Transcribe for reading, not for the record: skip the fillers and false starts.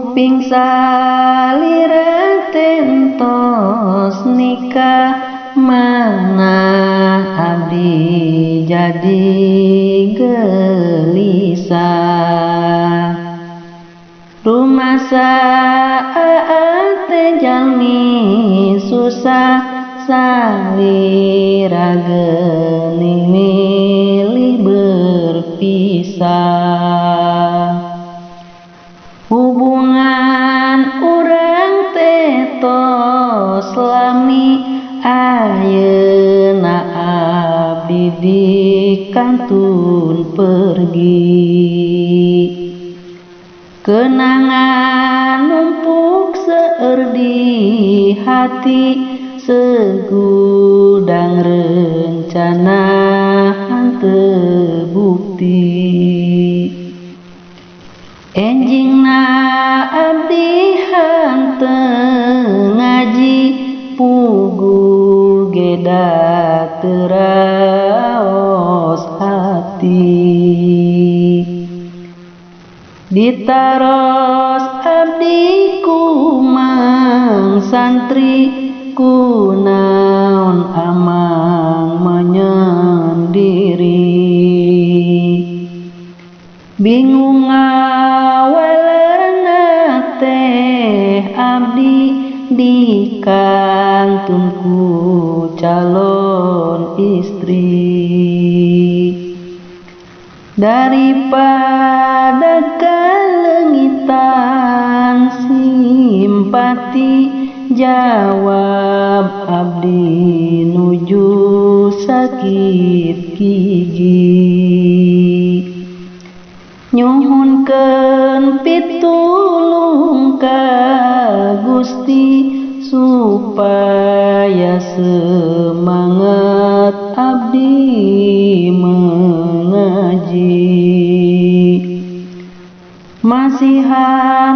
Kuping salira tentos nikah mana abdi jadi gelisah. Rumasa teh jalmi susah salira geuning milih berpisah. Hubungan urang teh tos lami ayeuna abdi dikantun pergi. Kenangan numpuk seueur di hati segudang rencana henteu bukti. Enjingna abdi henteu ngaji pugu geda teu raos hati. Ditaros abdi kumang santri kunaon amang menyendiri. Bingung ngawalerna teh abdi dikantun ku calon istri. Daripada kalengitan simpati jawab abdi nuju sakit gigi. Nyuhunkeun pitulung ka Gusti supaya semangat abdi mengaji. Masihan